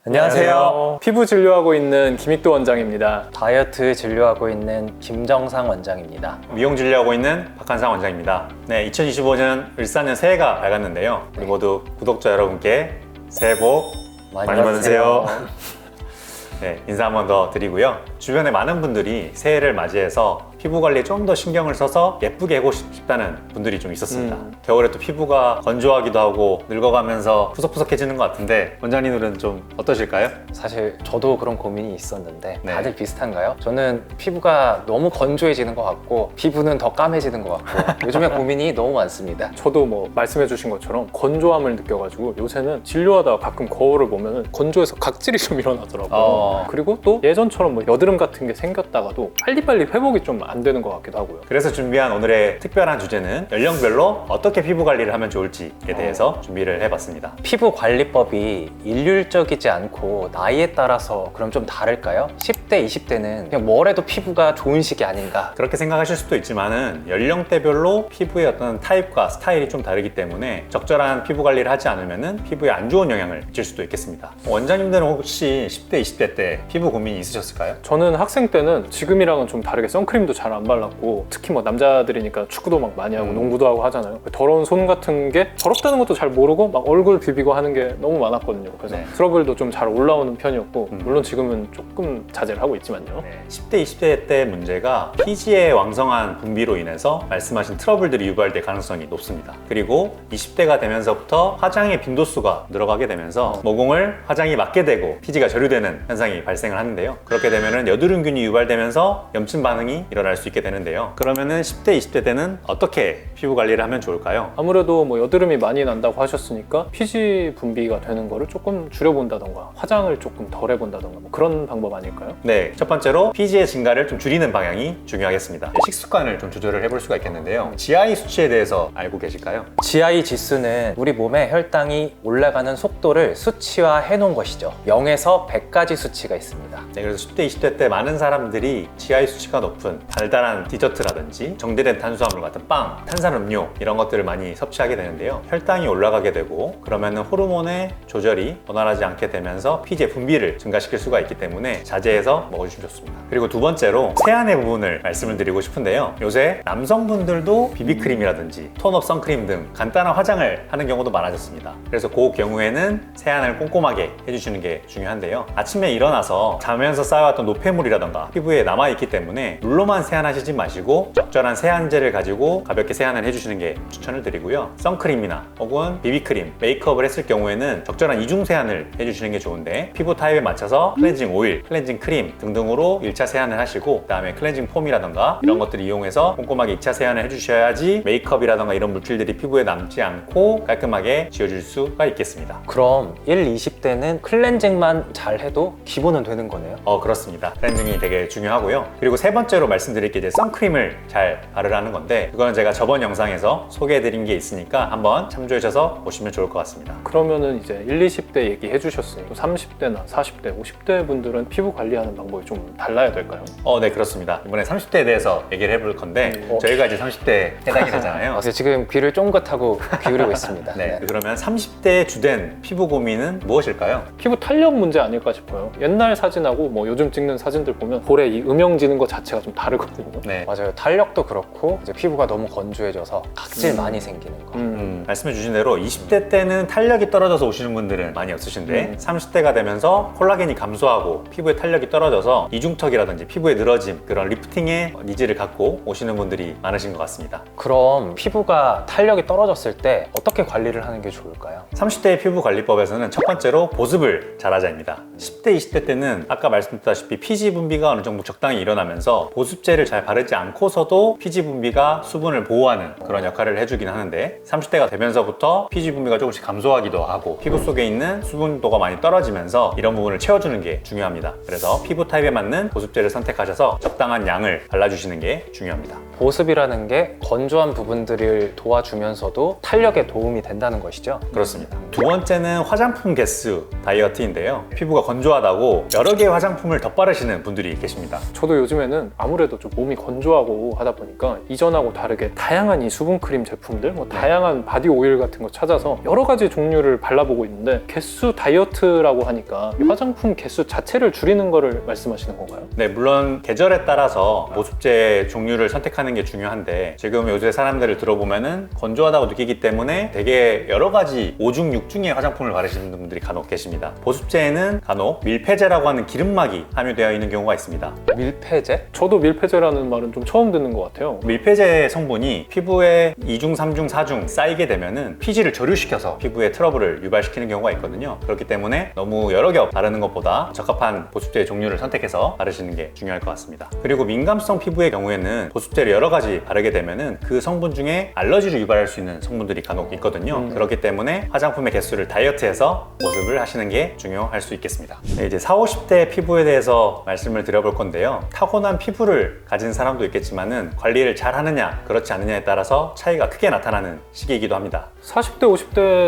안녕하세요. 피부 진료하고 있는 김익도 원장입니다. 다이어트 진료하고 있는 김정상 원장입니다. 미용 진료하고 있는 박한상 원장입니다. 네, 2025년 을사년 새해가 밝았는데요. 우리 모두 구독자 여러분께 새해 복 많이 받으세요. 네, 인사 한 번 더 드리고요. 주변에 많은 분들이 새해를 맞이해서 피부 관리에 좀 더 신경을 써서 예쁘게 하고 싶다는 분들이 좀 있었습니다. 겨울에 또 피부가 건조하기도 하고 늙어가면서 푸석푸석해지는 것 같은데 원장님들은 좀 어떠실까요? 사실 저도 그런 고민이 있었는데 네. 다들 비슷한가요? 저는 피부가 너무 건조해지는 것 같고 피부는 더 까매지는 것 같고 요즘에 고민이 너무 많습니다. 저도 뭐 말씀해 주신 것처럼 건조함을 느껴가지고 요새는 진료하다가 가끔 거울을 보면 건조해서 각질이 좀 일어나더라고요. 그리고 또 예전처럼 뭐 여드름 같은 게 생겼다가도 빨리빨리 회복이 좀 안 되는 것 같기도 하고요. 그래서 준비한 오늘의 특별한 주제는 연령별로 어떻게 피부 관리를 하면 좋을지에 대해서 준비를 해봤습니다. 피부 관리법이 일률적이지 않고 나이에 따라서 그럼 좀 다를까요? 10대, 20대는 그냥 뭘 해도 피부가 좋은 시기 아닌가? 그렇게 생각하실 수도 있지만은 연령대별로 피부의 어떤 타입과 스타일이 좀 다르기 때문에 적절한 피부 관리를 하지 않으면은 피부에 안 좋은 영향을 미칠 수도 있겠습니다. 원장님들은 혹시 10대, 20대 때 피부 고민이 있으셨을까요? 저는 학생 때는 지금이랑은 좀 다르게 선크림도 잘 안 발랐고 특히 뭐 남자들이니까 축구도 막 많이 하고 농구도 하고 하잖아요. 더러운 손 같은 게 더럽다는 것도 잘 모르고 막 얼굴 비비고 하는 게 너무 많았거든요. 그래서 네. 트러블도 좀 잘 올라오는 편이었고 물론 지금은 조금 자제를 하고 있지만요. 10대, 20대 때 문제가 피지의 왕성한 분비로 인해서 말씀하신 트러블들이 유발될 가능성이 높습니다. 그리고 20대가 되면서부터 화장의 빈도수가 늘어가게 되면서 모공을 화장이 맞게 되고 피지가 저류되는 현상이 발생을 하는데요. 그렇게 되면은 여드름균이 유발되면서 염증 반응이 일어날 수 있게 되는데요. 그러면은 10대, 20대 때는 어떻게 피부 관리를 하면 좋을까요? 아무래도 뭐 여드름이 많이 난다고 하셨으니까 피지 분비가 되는 거를 조금 줄여본다던가 화장을 조금 덜 해본다던가 뭐 그런 방법 아닐까요? 네, 첫 번째로 피지의 증가를 좀 줄이는 방향이 중요하겠습니다. 식습관을 좀 조절을 해볼 수가 있겠는데요. GI 수치에 대해서 알고 계실까요? GI 지수는 우리 몸의 혈당이 올라가는 속도를 수치화해 놓은 것이죠. 0에서 100까지 수치가 있습니다. 네, 그래서 10대, 20대 때 많은 사람들이 GI 수치가 높은 달달한 디저트라든지 정제된 탄수화물 같은 빵, 탄산음료 이런 것들을 많이 섭취하게 되는데요. 혈당이 올라가게 되고 그러면은 호르몬의 조절이 원활하지 않게 되면서 피지의 분비를 증가시킬 수가 있기 때문에 자제해서 먹어주시면 좋습니다. 그리고 두 번째로 세안의 부분을 말씀을 드리고 싶은데요. 요새 남성분들도 비비크림이라든지 톤업 선크림 등 간단한 화장을 하는 경우도 많아졌습니다. 그래서 그 경우에는 세안을 꼼꼼하게 해주시는 게 중요한데요. 아침에 일어나서 자면서 쌓여왔던 노폐물이라던가 피부에 남아있기 때문에 물로만 세안하시지 마시고 적절한 세안제를 가지고 가볍게 세안을 해주시는 게 추천을 드리고요. 선크림이나 혹은 비비크림, 메이크업을 했을 경우에는 적절한 이중 세안을 해주시는 게 좋은데 피부 타입에 맞춰서 클렌징 오일, 클렌징 크림 등등으로 1차 세안을 하시고 그 다음에 클렌징 폼이라던가 이런 것들을 이용해서 꼼꼼하게 2차 세안을 해주셔야지 메이크업이라던가 이런 물질들이 피부에 남지 않고 깔끔하게 지워질 수가 있겠습니다. 그럼 1, 20대는 클렌징만 잘 해도 기본은 되는 거네요. 그렇습니다. 클렌징이 되게 중요하고요. 그리고 세 번째로 말씀드릴 게 이제 선크림을 잘 바르라는 건데 그거는 제가 저번 영상에서 소개해드린 게 있으니까 한번 참조하셔서 보시면 좋을 것 같습니다. 그러면은 이제 1, 20대 얘기해 주셨으니 또 30대나 40대, 50대 분들은 피부 관리하는 방법이 좀 달라야 될까요? 네, 그렇습니다. 이번에 30대에 대해서 얘기를 해볼 건데 저희가 이제 30대에 해당이 되잖아요. 그래서 지금 귀를 쫑긋하고 기울이고 있습니다. 네, 그러면 30대의 주된 피부 고민은 무엇일까요? 피부 탄력 문제 아닐까 싶어요. 옛날 사진하고 뭐 요즘 찍는 사진들 보면 볼에 이 음영 지는 것 자체가 좀 다르거든요. 네, 맞아요. 탄력도 그렇고 이제 피부가 너무 건조해져서 각질 많이 생기는 거. 말씀해 주신 대로 20대 때는 탄력이 떨어져서 오시는 분들은 많이 없으신데 30대가 되면서 콜라겐이 감소하고 피부의 탄력이 떨어져서 이중턱이라든지 피부의 늘어짐 그런 리프팅의 니즈를 갖고 오시는 분들이 많으신 것 같습니다. 그럼 피부가 탄력이 떨어졌을 때 어떻게 관리를 하는 게 좋을까요? 30대의 피부 관리법에서는 첫 번째로 보습을 잘하자입니다. 10대, 20대 때는 아까 말씀드렸다시피 피지 분비가 어느 정도 적당히 일어나면서 보습제를 잘 바르지 않고서도 피지 분비가 수분을 보호하는 그런 역할을 해주긴 하는데 30대가 되면서부터 피지 분비가 조금씩 감소하기도 하고 피부 속에 있는 수분도가 많이 떨어지면서 이런 부분을 채워주는 게 중요합니다. 그래서 피부 타입에 맞는 보습제를 선택하셔서 적당한 양을 발라주시는 게 중요합니다. 보습이라는 게 건조한 부분들을 도와주면서도 탄력에 도움이 된다는 것이죠. 그렇습니다. 두 번째는 화장품 개수 다이어트인데요. 피부가 건조하다고 여러 개의 화장품을 덧바르시는 분들이 계십니다. 저도 요즘에는 아무래도 좀 몸이 건조하고 하다 보니까 이전하고 다르게 다양한 이 수분크림 제품들, 뭐 다양한 바디 오일 같은 거 찾아서 여러 가지 종류를 발라보고 있는데 개수 다이어트라고 하니까 이 화장품 개수 자체를 줄이는 거를 말씀하시는 건가요? 네, 물론 계절에 따라서 보습제 종류를 선택하는 게 중요한데 지금 요새 사람들을 들어보면은 건조하다고 느끼기 때문에 되게 여러 가지 5중, 6중의 화장품을 바르시는 분들이 간혹 계십니다. 보습제에는 간혹 밀폐제라고 하는 기름막이 함유되어 있는 경우가 있습니다. 밀폐제? 저도 밀폐제라는 말은 좀 처음 듣는 것 같아요. 밀폐제 성분이 피부에 2중, 3중, 4중 쌓이게 되면은 피지를 저류시켜서 피부에 트러블을 유발시키는 경우가 있거든요. 그렇기 때문에 너무 여러 겹 바르는 것보다 적합한 보습제 종류를 선택해서 바르시는 게 중요할 것 같습니다. 그리고 민감성 피부의 경우에는 보습제를 여러 가지 바르게 되면은 그 성분 중에 알러지를 유발할 수 있는 성분들이 간혹 있거든요. 그렇기 때문에 화장품의 개수를 다이어트해서 보습을 하시는 게 중요할 수 있겠습니다. 네, 이제 40, 50대 피부에 대해서 말씀을 드려볼 건데요. 타고난 피부를 가진 사람도 있겠지만은 관리를 잘 하느냐 그렇지 않느냐에 따라서 차이가 크게 나타나는 시기이기도 합니다. 40대,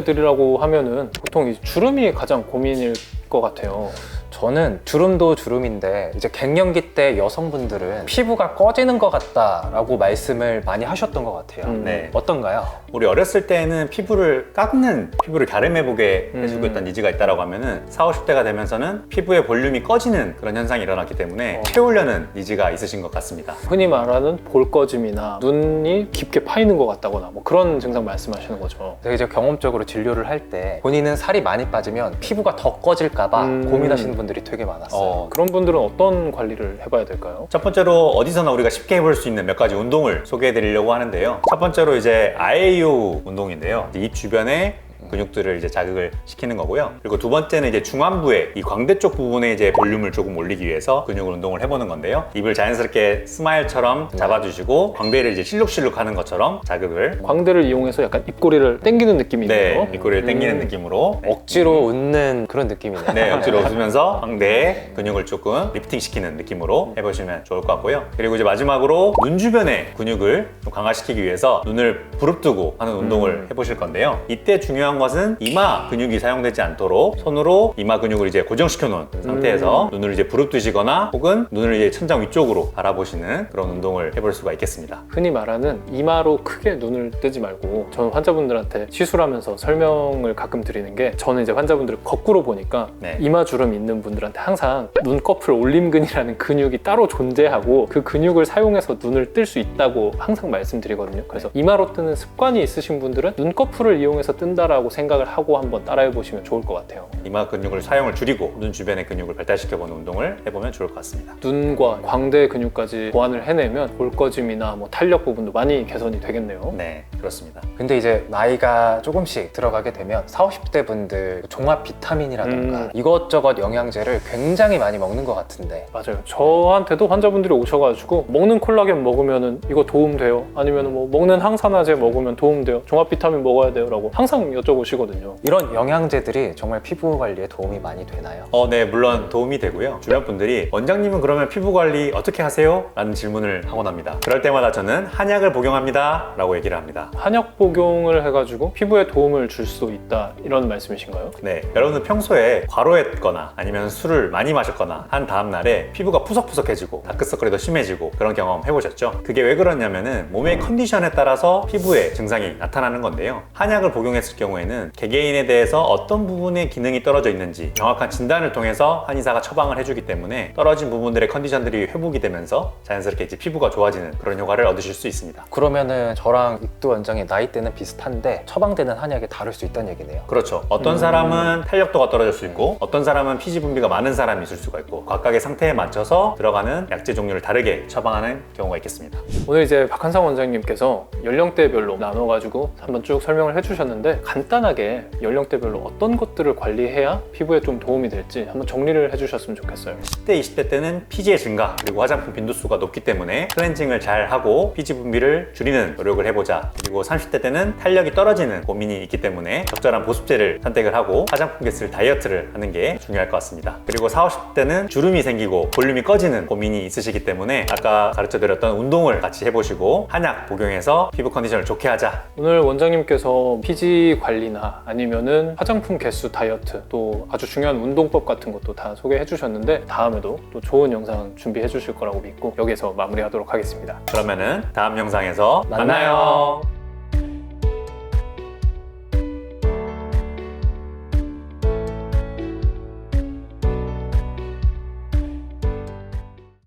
50대들이라고 하면은 보통 이 주름이 가장 고민일 것 같아요. 저는 주름도 주름인데 이제 갱년기 때 여성분들은 피부가 꺼지는 것 같다라고 말씀을 많이 하셨던 것 같아요. 네. 어떤가요? 우리 어렸을 때는 피부를 깎는, 피부를 갸름해보게 해주고 있던 니즈가 있다고 하면은 40, 50대가 되면서는 피부의 볼륨이 꺼지는 그런 현상이 일어났기 때문에 채우려는 니즈가 있으신 것 같습니다. 흔히 말하는 볼 꺼짐이나 눈이 깊게 파이는 것 같다거나 뭐 그런 증상 말씀하시는 거죠. 제가 이제 경험적으로 진료를 할 때 본인은 살이 많이 빠지면 피부가 더 꺼질까봐 고민하시는 분들이 되게 많았어요. 그런 분들은 어떤 관리를 해봐야 될까요? 첫 번째로 어디서나 우리가 쉽게 해볼 수 있는 몇 가지 운동을 소개해 드리려고 하는데요. 첫 번째로 이제 아에이오 운동인데요. 입 주변에 근육들을 이제 자극을 시키는 거고요. 그리고 두 번째는 이제 중안부에 이 광대 쪽 부분에 이제 볼륨을 조금 올리기 위해서 근육 운동을 해보는 건데요. 입을 자연스럽게 스마일처럼 잡아주시고 광대를 이제 실룩실룩 하는 것처럼 자극을 광대를 이용해서 약간 입꼬리를 당기는 느낌이네요. 네, 입꼬리를 당기는 느낌으로 억지로 웃는 그런 느낌이네요. 네, 억지로 웃으면서 광대의 근육을 조금 리프팅 시키는 느낌으로 해보시면 좋을 것 같고요. 그리고 이제 마지막으로 눈 주변의 근육을 좀 강화시키기 위해서 눈을 부릅뜨고 하는 운동을 해보실 건데요. 이때 중요한 것은 이마 근육이 사용되지 않도록 손으로 이마 근육을 이제 고정시켜 놓은 상태에서 눈을 이제 부릅뜨시거나 혹은 눈을 이제 천장 위쪽으로 바라보시는 그런 운동을 해볼 수가 있겠습니다. 흔히 말하는 이마로 크게 눈을 뜨지 말고 저는 환자분들한테 시술하면서 설명을 가끔 드리는 게 저는 이제 환자분들을 거꾸로 보니까 네. 이마 주름 있는 분들한테 항상 눈꺼풀 올림근이라는 근육이 따로 존재하고 그 근육을 사용해서 눈을 뜰 수 있다고 항상 말씀드리거든요. 그래서 이마로 뜨는 습관이 있으신 분들은 눈꺼풀을 이용해서 뜬다라고 생각을 하고 한번 따라해 보시면 좋을 것 같아요. 이마 근육을 사용을 줄이고 눈 주변의 근육을 발달시켜보는 운동을 해보면 좋을 것 같습니다. 눈과 광대 근육까지 보완을 해내면 볼 꺼짐이나 뭐 탄력 부분도 많이 개선이 되겠네요. 네, 그렇습니다. 근데 이제 나이가 조금씩 들어가게 되면 40, 50대 분들 종합 비타민이라던가 이것저것 영양제를 굉장히 많이 먹는 것 같은데 맞아요. 저한테도 환자분들이 오셔가지고 먹는 콜라겐 먹으면 이거 도움돼요? 아니면 뭐 먹는 항산화제 먹으면 도움돼요? 종합 비타민 먹어야 돼요? 라고 항상 여쭤보시거든요. 이런 영양제들이 정말 피부 관리에 도움이 많이 되나요? 네, 물론 도움이 되고요. 주변 분들이 원장님은 그러면 피부 관리 어떻게 하세요? 라는 질문을 하곤 합니다. 그럴 때마다 저는 한약을 복용합니다 라고 얘기를 합니다. 한약 복용을 해가지고 피부에 도움을 줄 수 있다 이런 말씀이신가요? 네, 여러분은 평소에 과로했거나 아니면 술을 많이 마셨거나 한 다음 날에 피부가 푸석푸석해지고 다크서클이 더 심해지고 그런 경험 해보셨죠? 그게 왜 그러냐면은 몸의 컨디션에 따라서 피부에 증상이 나타나는 건데요. 한약을 복용했을 경우에는 개개인에 대해서 어떤 부분의 기능이 떨어져 있는지 정확한 진단을 통해서 한의사가 처방을 해주기 때문에 떨어진 부분들의 컨디션들이 회복이 되면서 자연스럽게 이제 피부가 좋아지는 그런 효과를 얻으실 수 있습니다. 그러면은 저랑 익두 원장의 나이대는 비슷한데 처방되는 한약이 다를 수 있다는 얘기네요. 그렇죠. 어떤 사람은 탄력도가 떨어질 수 있고 어떤 사람은 피지 분비가 많은 사람이 있을 수가 있고 각각의 상태에 맞춰서 들어가는 약제 종류를 다르게 처방하는 경우가 있겠습니다. 오늘 이제 박한상 원장님께서 연령대별로 나눠가지고 한번 쭉 설명을 해주셨는데 간단히 간단하게 연령대별로 어떤 것들을 관리해야 피부에 좀 도움이 될지 한번 정리를 해주셨으면 좋겠어요. 10대, 20대 때는 피지의 증가 그리고 화장품 빈도수가 높기 때문에 클렌징을 잘 하고 피지 분비를 줄이는 노력을 해보자. 그리고 30대 때는 탄력이 떨어지는 고민이 있기 때문에 적절한 보습제를 선택을 하고 화장품 개수를 다이어트를 하는 게 중요할 것 같습니다. 그리고 40, 50대는 주름이 생기고 볼륨이 꺼지는 고민이 있으시기 때문에 아까 가르쳐드렸던 운동을 같이 해보시고 한약 복용해서 피부 컨디션을 좋게 하자. 오늘 원장님께서 피지 관리나 아니면은 화장품 개수 다이어트 또 아주 중요한 운동법 같은 것도 다 소개해 주셨는데 다음에도 또 좋은 영상 준비해 주실 거라고 믿고 여기서 마무리하도록 하겠습니다. 그러면은 다음 영상에서 만나요.